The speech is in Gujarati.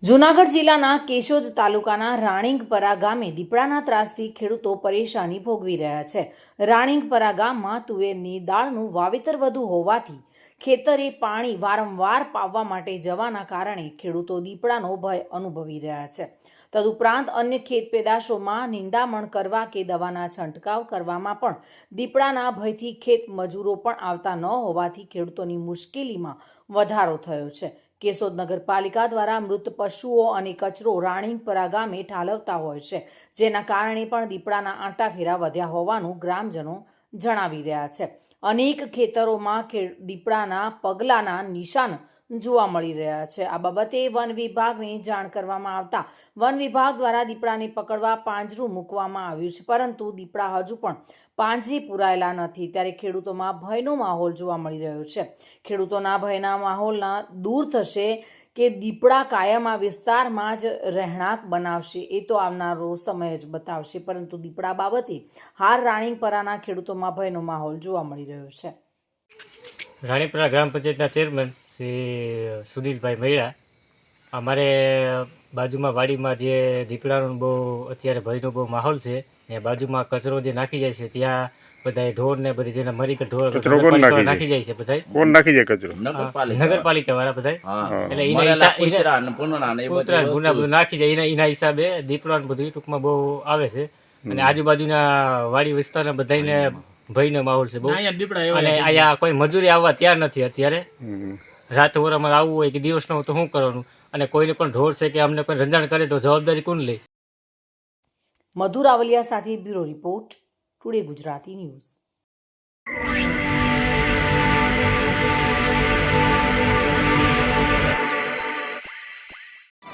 જૂનાગઢ જિલ્લાના કેશોદ તાલુકાના રાણીંગપરા ગામે દીપડાના ત્રાસથી ખેડૂતો પરેશાની ભોગવી રહ્યા છે. રાણીંગપરા ગામમાં તુવેરની દાળનું વાવેતર વધુ હોવાથી ખેતરે પાણી વારંવાર પાવવા માટે જવાના કારણે ખેડૂતો દીપડાનો ભય અનુભવી રહ્યા છે. તદુપરાંત અન્ય ખેત પેદાશોમાં નિંદામણ કરવા કે દવાના છંટકાવ કરવામાં પણ દીપડાના ભયથી ખેત મજૂરો પણ આવતા ન હોવાથી ખેડૂતોની મુશ્કેલીમાં વધારો થયો છે. કેશોદ નગરપાલિકા દ્વારા મૃત પશુઓ અને કચરો રાણીંગપરા ગામે ઠાલવતા હોય છે, જેના કારણે પણ દીપડાના આંટાફેરા વધ્યા હોવાનું ગ્રામજનો જણાવી રહ્યા છે. અનેક ખેતરોમાં દીપડાના પગલાના નિશાન જોવા મળી રહ્યા છે. આ બાબતે વન વિભાગને જાણ કરવામાં આવતા વન વિભાગ દ્વારા દીપડાને પકડવા પાંજરું મૂકવામાં આવ્યું છે, પરંતુ દીપડા હજુ પણ પાંજરે પુરાયેલા નથી. ત્યારે ખેડૂતોમાં ભયનો માહોલ જોવા મળી રહ્યો છે. ખેડૂતોના ભયના માહોલના દૂર થશે કે દીપડા કાયમ આ વિસ્તારમાં જ રહેણાંક બનાવશે એ તો આવનારો સમય જ બતાવશે, પરંતુ દીપડા બાબતે હાલ રાણીંગપરાના ખેડૂતોમાં ભયનો માહોલ જોવા મળી રહ્યો છે. રાણીપરા ગ્રામ પંચાયતના ચેરમેન શ્રી સુનિલભાઈ મૈડા, અમારે બાજુમાં વાડીમાં જે દીપડાનો બહુ અત્યારે ભયનો બહુ માહોલ છે, ને બાજુમાં કચરો જે નાખી જાય છે ત્યાં બધા ઢોર ને બધી જેના મરી કે ઢોર નાખી જાય છે. બધા કોણ નાખી જાય કચરો? નગરપાલિકા વાળા બધા, એટલે બધું નાખી જાય. એના હિસાબે દીપડાનું બધું ટૂંકમાં બહુ આવે છે, અને આજુબાજુના વાડી વિસ્તારના બધાને ભયનો માહોલ છે બહુ. અને અહીંયા કોઈ મજૂરી આવવા તૈયાર નથી અત્યારે. રાત ઓરામાં આવવું હોય કે દિવસનું તો શું કરવાનું, અને કોઈને પણ ઢોર છે કે અમને કોઈ રંજાણ કરે તો જવાબદારી કોણ લે? મધુર આવલિયા સાથે bureau report, today Gujarati news.